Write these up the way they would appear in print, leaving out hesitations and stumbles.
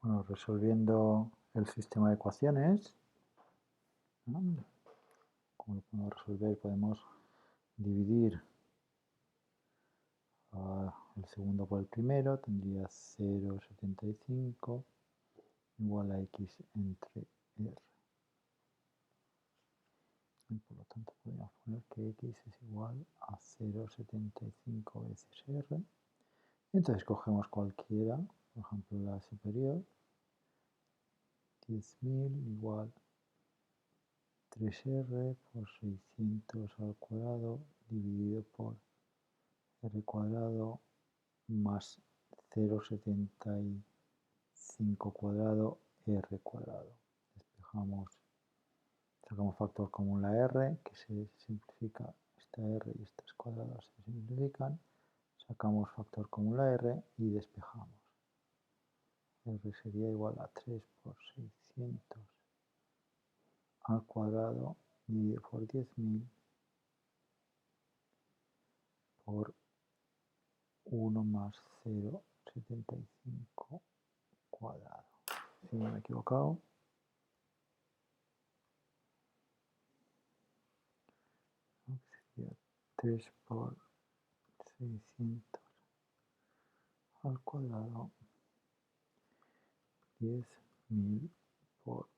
Bueno, resolviendo el sistema de ecuaciones, ¿no? Como lo podemos resolver, podemos dividir el segundo por el primero, tendría 0,75 igual a x entre r. Y por lo tanto podemos poner que x es igual a 0,75 veces r. Entonces cogemos cualquiera, por ejemplo la superior, 10.000 igual 3r por 600 al cuadrado dividido por r cuadrado más 0,75 cuadrado r cuadrado. Despejamos, sacamos factor común la r, que se simplifica, esta r y estas cuadradas se simplifican, sacamos factor común la r y despejamos. R sería igual a 3 por 600 al cuadrado dividido por 10.000 por 1 más 0,75 cuadrado. Si no me he equivocado. Sería 3 por 600 al cuadrado 10.000 por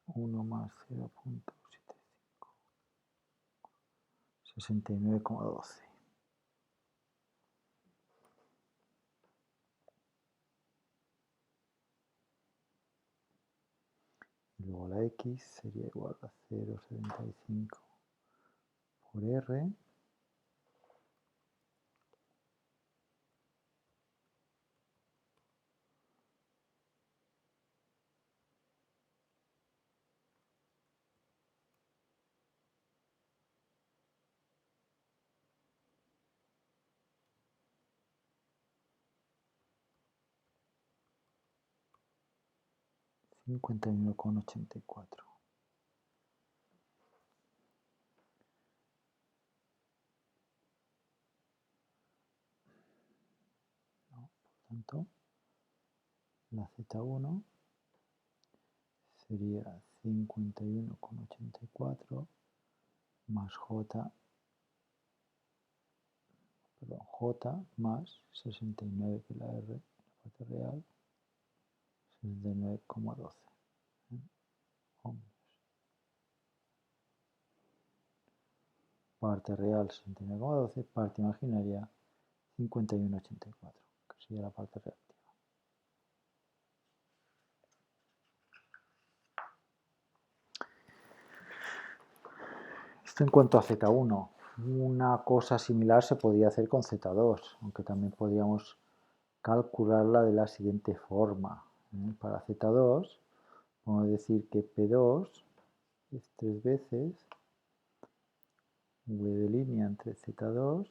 1 más 0,75. 69,12. Y luego la x sería igual a 0,75 por r (51,84). Por tanto, la z1 sería 51,84 más j más 69, que la r, la parte real, 69,12 ohmios. Parte real 69,12, parte imaginaria 51,84, que sería la parte reactiva. Esto en cuanto a Z1. Una cosa similar se podría hacer con Z2, aunque también podríamos calcularla de la siguiente forma. Para Z2, vamos a decir que P2 es 3 veces V de línea entre Z2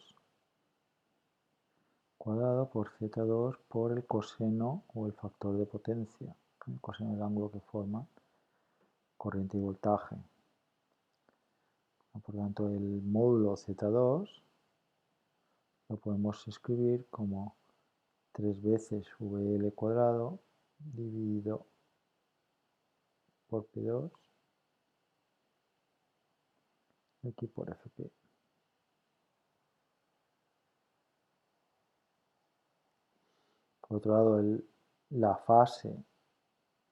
cuadrado por Z2 por el coseno o el factor de potencia, el coseno del ángulo que forma corriente y voltaje. Por lo tanto, el módulo Z2 lo podemos escribir como 3 veces VL cuadrado dividido por P2 aquí por FP. Por otro lado, la fase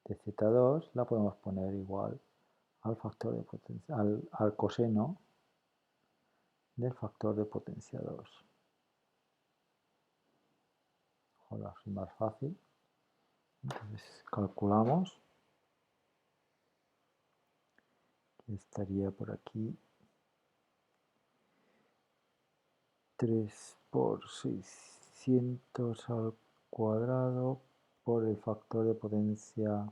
de Z2 la podemos poner igual al factor de potencia, al coseno del factor de potencia 2. Ahora es más fácil. Entonces calculamos que estaría por aquí 3 por 600 al cuadrado por el factor de potencia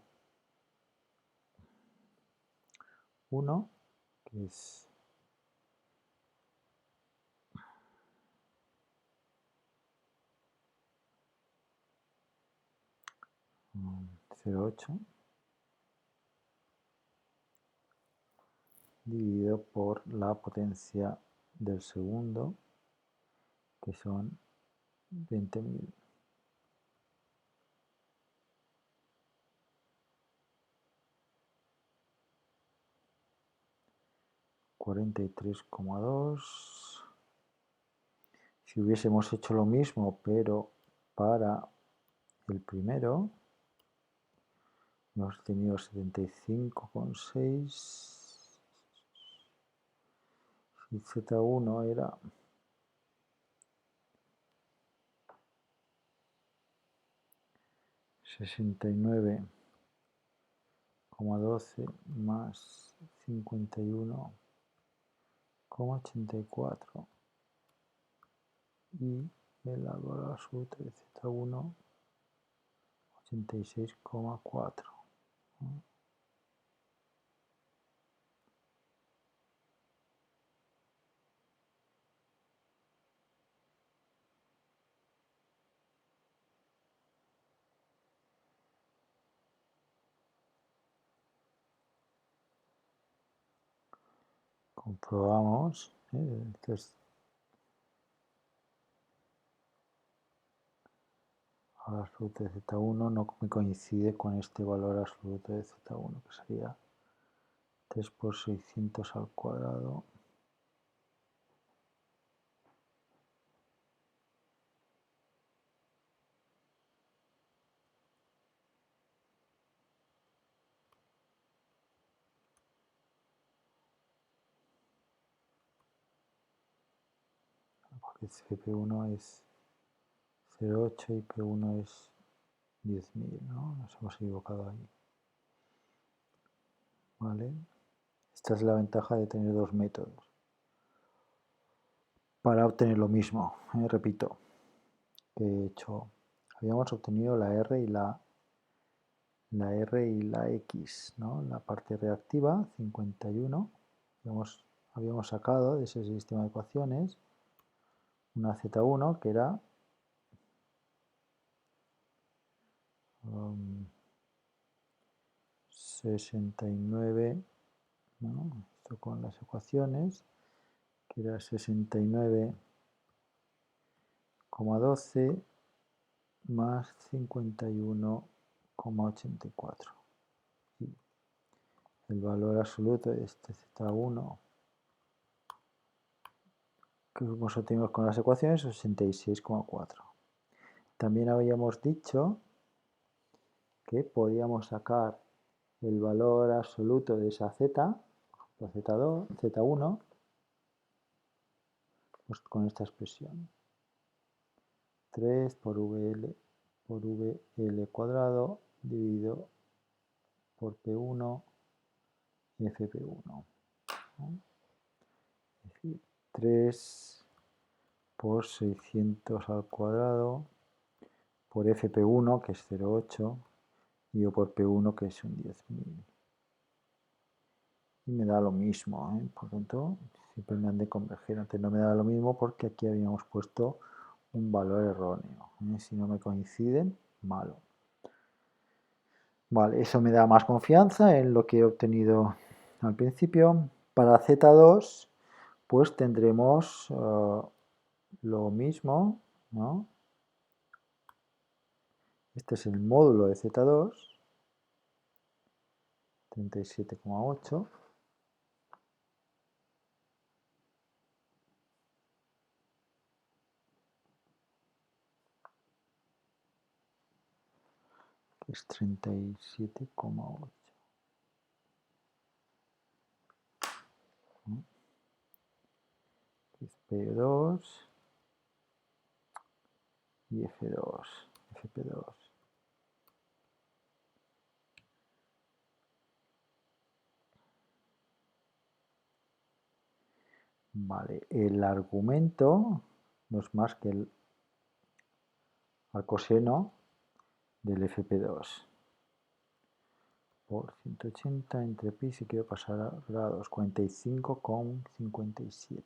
1, que es 0,8 dividido por la potencia del segundo, que son 20.000. 43,2. Si hubiésemos hecho lo mismo, pero para el primero, hemos tenido 75,6 y Z1 era 69,12 más 51,84 y el valor absoluto de Z1 86,4. Comprobamos. Entonces, valor absoluto de Z1 no me coincide con este valor absoluto de Z1, que sería 3 por 600 al cuadrado. Porque P1 es 0,8 y P1 es 10.000, ¿no? Nos hemos equivocado ahí. ¿Vale? Esta es la ventaja de tener dos métodos. Para obtener lo mismo, repito, que he hecho, habíamos obtenido la R y la X, ¿no? La parte reactiva, 51, habíamos sacado de ese sistema de ecuaciones una Z1 que era 69, ¿no? Esto con las ecuaciones, que era 69,12 más 51,84. Y el valor absoluto de este Z1 que hemos obtenido con las ecuaciones es 86,4. También habíamos dicho que podíamos sacar el valor absoluto de esa Z, Z2, Z1, pues con esta expresión. 3 por VL cuadrado dividido por P1 FP1. ¿No? Es decir, 3 por 600 al cuadrado por FP1, que es 0,8, dividido por P1, que es un 10.000. Y me da lo mismo, ¿eh? Por tanto, siempre me han de converger. Antes no me da lo mismo porque aquí habíamos puesto un valor erróneo. Si no me coinciden, malo. Vale, eso me da más confianza en lo que he obtenido al principio. Para Z2, pues tendremos lo mismo, ¿no? Este es el módulo de Z2, 37,8. Es 37,8. Es P2 y F2, FP2. Vale, el argumento no es más que el coseno del FP2 por 180 entre pi, si quiero pasar a grados, 45,57.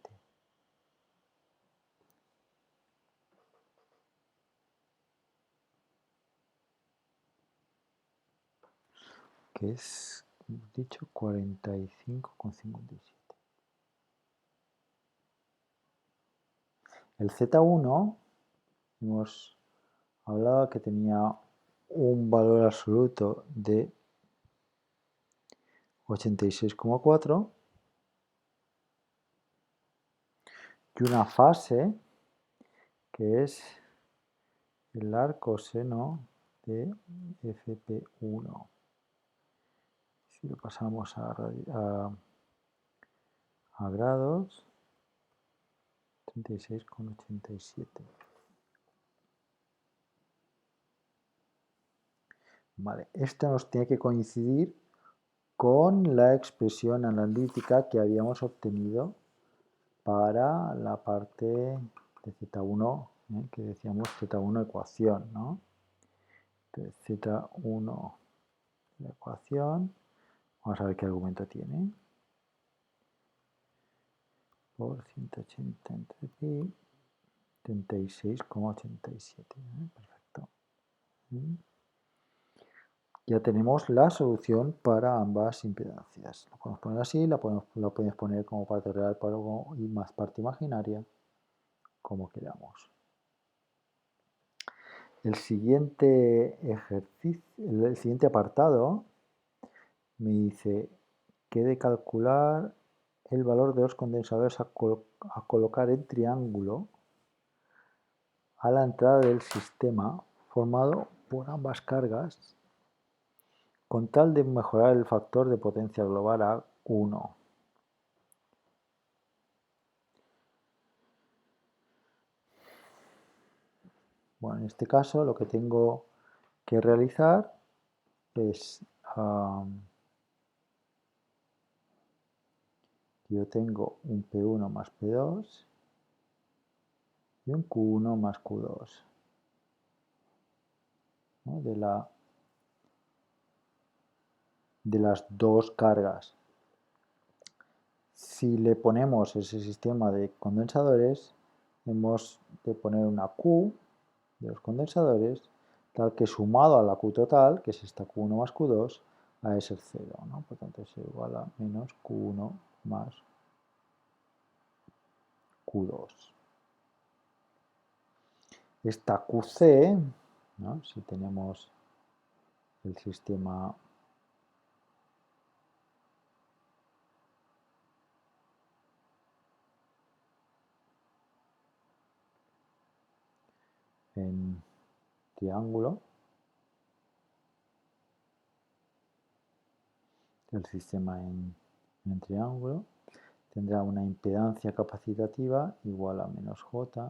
Que es, hemos dicho, 45,57. El Z1 hemos hablado que tenía un valor absoluto de 86,4 y una fase que es el arcoseno de FP1. Si lo pasamos a grados, 36,87. Vale, esto nos tiene que coincidir con la expresión analítica que habíamos obtenido para la parte de Z1, que decíamos Z1 ecuación, ¿no? Entonces, Z1 la ecuación, vamos a ver qué argumento tiene. Por 180 entre pi, 36,87. Perfecto. Ya tenemos la solución para ambas impedancias. Lo podemos poner así, la podemos poner como parte real y más parte imaginaria, como queramos. El siguiente ejercicio, el siguiente apartado me dice que he de calcular el valor de los condensadores a colocar en triángulo a la entrada del sistema formado por ambas cargas con tal de mejorar el factor de potencia global a 1. Bueno, en este caso lo que tengo que realizar es, yo tengo un P1 más P2 y un Q1 más Q2, ¿no? de las dos cargas. Si le ponemos ese sistema de condensadores, hemos de poner una Q de los condensadores, tal que sumado a la Q total, que es esta Q1 más Q2, a ese 0, ¿no? Por tanto, es igual a menos Q1 más Q2. Esta QC, ¿no? Si tenemos el sistema en triángulo, el sistema en triángulo tendrá una impedancia capacitativa igual a menos J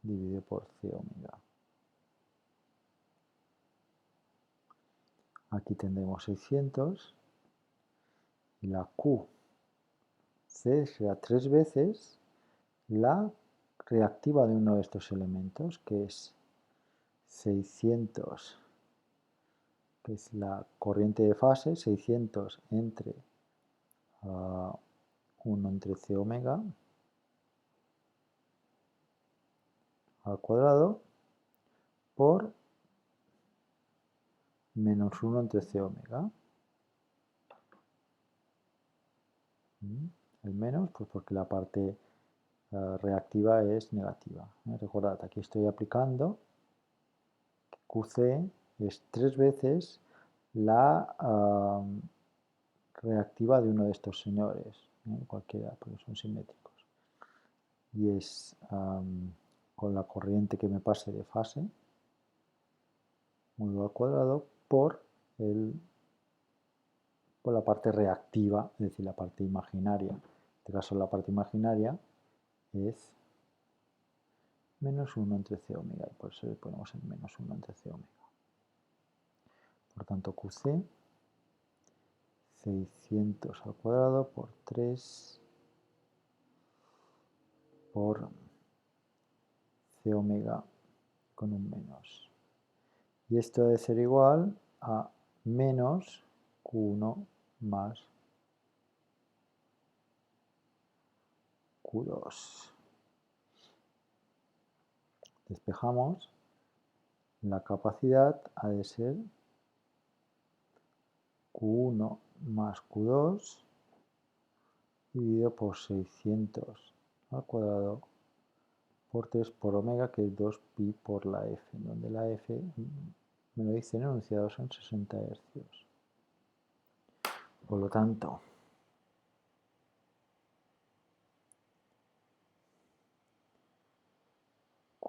dividido por C omega. Aquí tendremos 600 y la Q C será 3 veces la reactiva de uno de estos elementos, que es 600, que es la corriente de fase, 600 entre 1 entre C omega al cuadrado por menos 1 entre C omega. El menos, pues porque la parte reactiva es negativa. Recordad, aquí estoy aplicando que QC es 3 veces la reactiva de uno de estos señores, cualquiera, porque son simétricos. Y es con la corriente que me pase de fase, módulo al cuadrado, por la parte reactiva, es decir, la parte imaginaria. En este caso, la parte imaginaria es menos 1 entre C omega, y por eso le ponemos el menos 1 entre C omega. Por tanto, QC, 600 al cuadrado por 3 por C omega con un menos. Y esto debe ser igual a menos Q1 más Q2. Despejamos. La capacidad ha de ser Q1 más Q2 dividido por 600 al cuadrado por 3 por omega, que es 2pi por la F, donde la F, me lo dice en enunciado, son 60 hercios. Por lo tanto,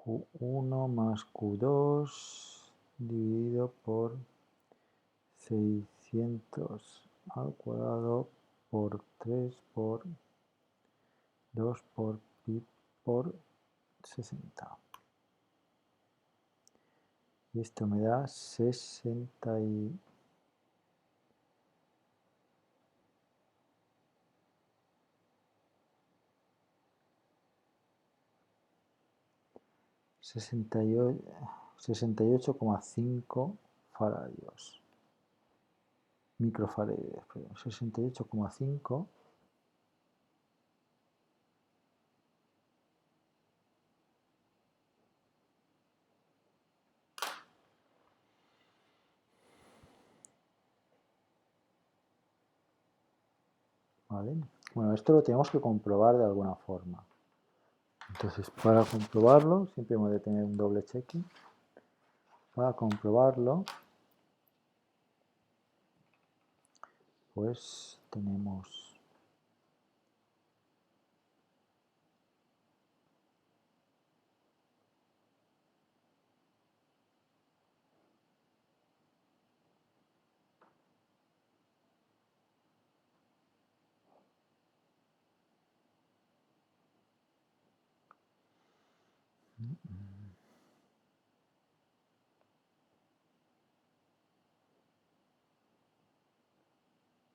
Q1 más Q2 dividido por 600 al cuadrado por 3 por 2 por pi por 60. Y esto me da 60 y... 68,5 faradios. Microfarads, perdón, 68,5. ¿Vale? Bueno, esto lo tenemos que comprobar de alguna forma. Entonces, para comprobarlo, siempre hemos de tener un doble checking. Para comprobarlo, pues tenemos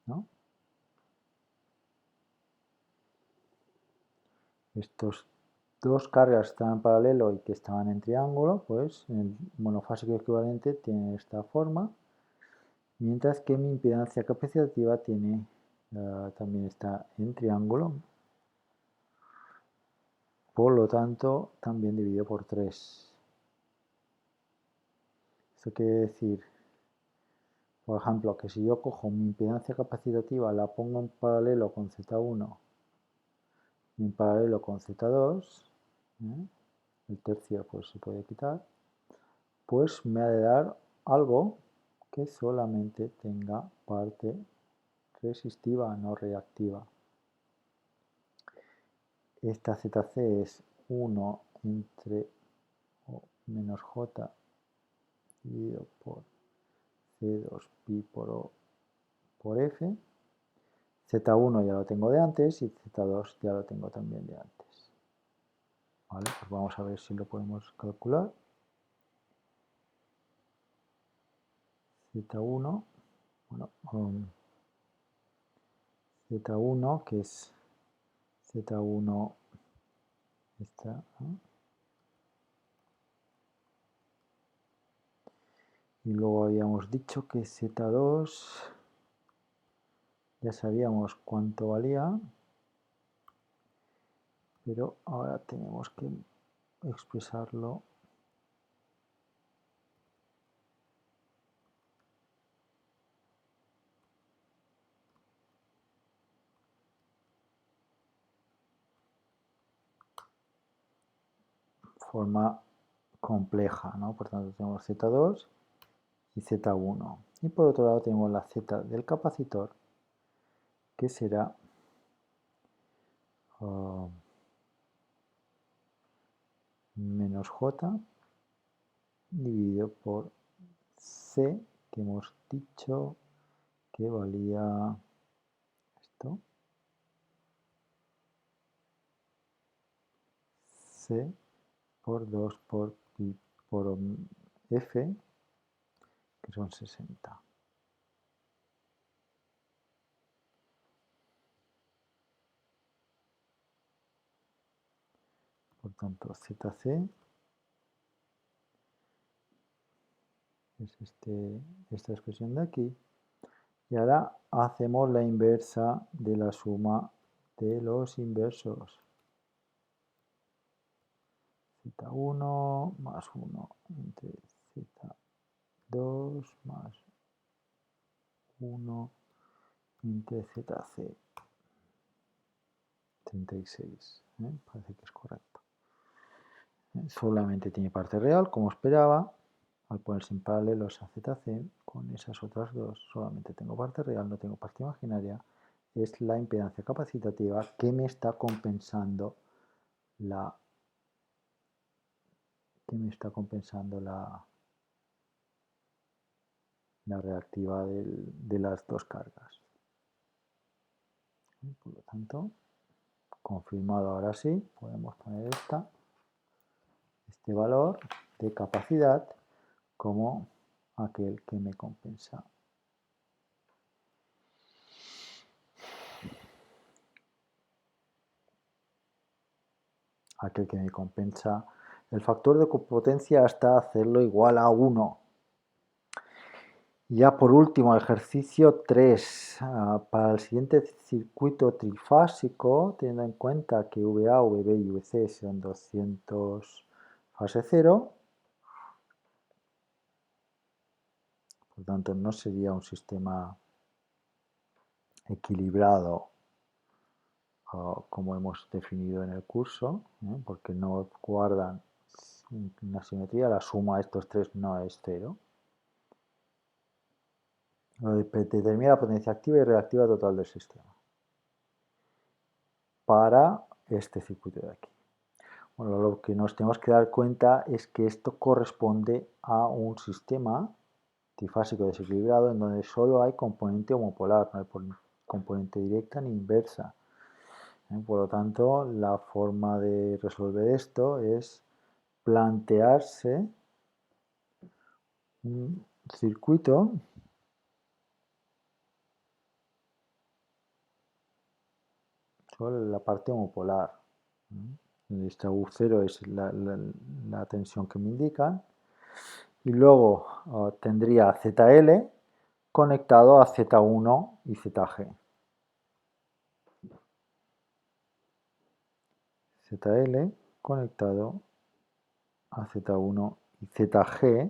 ¿no? Estos dos cargas están en paralelo y que estaban en triángulo, pues el monofásico equivalente tiene esta forma, mientras que mi impedancia capacitativa tiene, también está en triángulo, por lo tanto también dividido por 3. Esto quiere decir, por ejemplo, que si yo cojo mi impedancia capacitativa, la pongo en paralelo con Z1 y en paralelo con Z2, el tercio pues se puede quitar, pues me ha de dar algo que solamente tenga parte resistiva, no reactiva. Esta ZC es 1 entre o menos J dividido por C2 pi por O por F. Z1 ya lo tengo de antes y Z2 ya lo tengo también de antes. Vale, pues vamos a ver si lo podemos calcular. Z1, bueno, Z1 que es Z1 esta, ¿no? Y luego habíamos dicho que Z2 ya sabíamos cuánto valía, pero ahora tenemos que expresarlo de forma compleja, ¿no? Por tanto tenemos Z2 y Z1. Y por otro lado tenemos la Z del capacitor, que será menos J dividido por C, que hemos dicho que valía esto, C por 2 por pi por F, que son 60. Por tanto, ZC es esta expresión de aquí. Y ahora hacemos la inversa de la suma de los inversos. Z1 más 1 entre Z2 más 1 entre ZC. 36, parece que es correcto. Solamente tiene parte real, como esperaba. Al ponerse en paralelos a ZC, con esas otras dos, solamente tengo parte real, no tengo parte imaginaria. Es la impedancia capacitativa que me está compensando la que me está compensando la reactiva de las dos cargas. Por lo tanto, confirmado ahora sí, podemos poner este valor de capacidad como aquel que me compensa. Aquel que me compensa el factor de potencia hasta hacerlo igual a 1. Ya por último, ejercicio 3. Para el siguiente circuito trifásico, teniendo en cuenta que VA, VB y VC son 200 fase 0, por lo tanto no sería un sistema equilibrado como hemos definido en el curso, porque no guardan una simetría, la suma de estos tres no es 0. Determina la potencia activa y reactiva total del sistema para este circuito de aquí. Bueno, lo que nos tenemos que dar cuenta es que esto corresponde a un sistema trifásico desequilibrado en donde solo hay componente homopolar, no hay componente directa ni inversa. Por lo tanto, la forma de resolver esto es plantearse un circuito sobre la parte homopolar. Este agujero es la tensión que me indican. Y luego tendría ZL conectado a Z1 y ZG. ZL conectado a Z1 y ZG,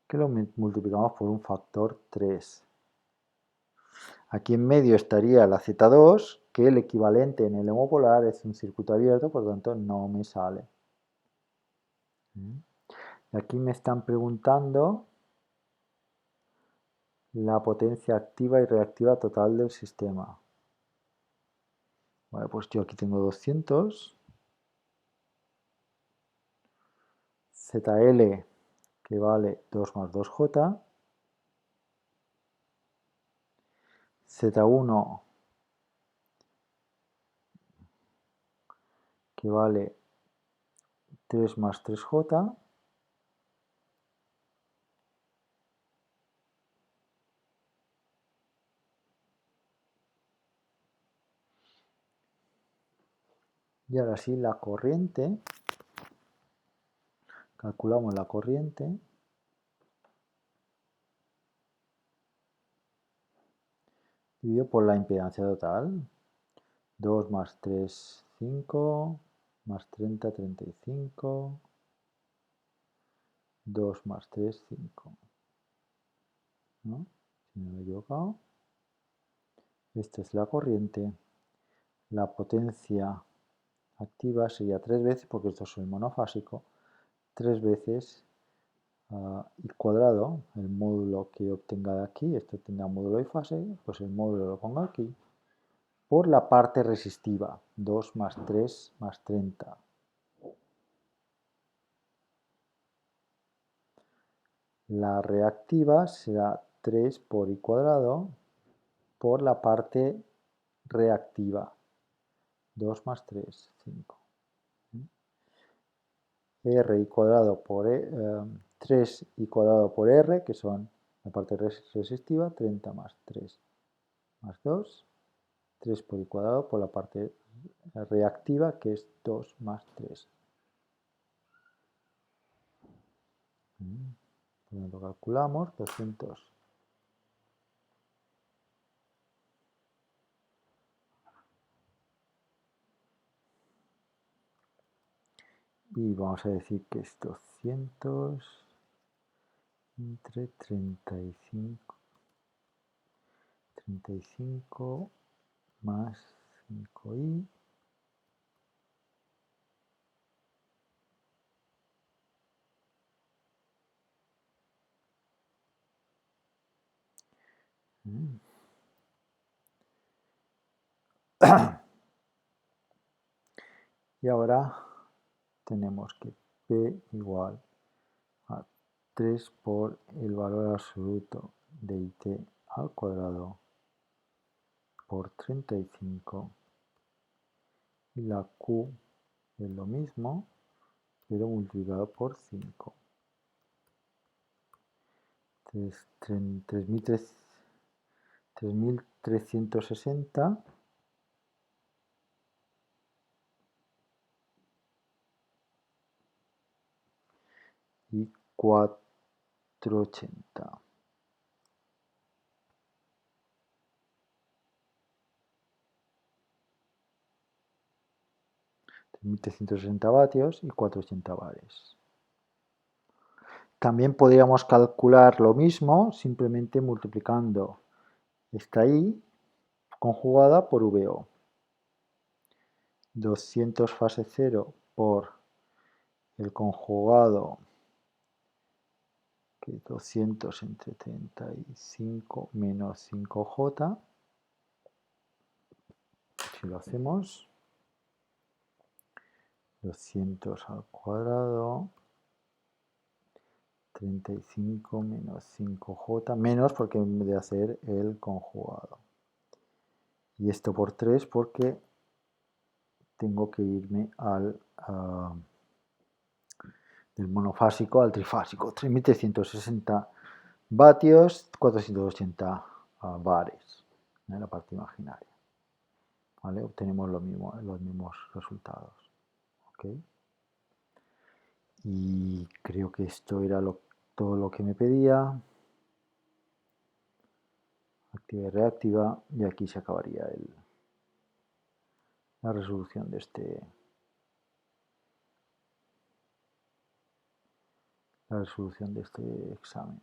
que lo multiplicamos por un factor 3. Aquí en medio estaría la Z2, que el equivalente en el homopolar es un circuito abierto, por lo tanto no me sale. Y aquí me están preguntando la potencia activa y reactiva total del sistema. Vale, pues yo aquí tengo 200. ZL, que vale 2 más 2J. Z1, que vale 3 más 3J. Y ahora sí, la corriente. Calculamos la corriente. Dividido por la impedancia total. 2 más 3, 5. Más 30, 35. 2 más 3, 5. ¿No? Si no me he equivocado. Esta es la corriente. La potencia activa sería 3 veces, porque esto es el monofásico, 3 veces y cuadrado, el módulo que obtenga de aquí, esto tendrá módulo y fase, pues el módulo lo pongo aquí, por la parte resistiva, 2 más 3 más 30. La reactiva será 3 por i cuadrado por la parte reactiva, 2 más 3, 5. R i cuadrado por 3 i cuadrado por R, que son la parte resistiva, 30 más 3 más 2, 3 por i cuadrado por la parte reactiva, que es 2 más 3. Por lo tanto, calculamos 200. Y vamos a decir que es 200 entre 35 más 5i. Y ahora tenemos que P igual a 3 por el valor absoluto de IT al cuadrado por 35 y la Q es lo mismo pero multiplicado por 5. 3360 y 480. 3360 vatios y 480 bares. También podríamos calcular lo mismo simplemente multiplicando esta I conjugada por VO. 200 fase 0 por el conjugado, que es 200 entre 35 menos 5J. Si lo hacemos, 200 al cuadrado, 35 menos 5J, menos porque en vez de hacer el conjugado. Y esto por 3 porque tengo que irme al del monofásico al trifásico. 3360 vatios, 480 bares en la parte imaginaria. ¿Vale? Obtenemos los mismos resultados. ¿Okay? Y creo que esto era todo lo que me pedía. Activa y reactiva. Y aquí se acabaría la resolución de este examen.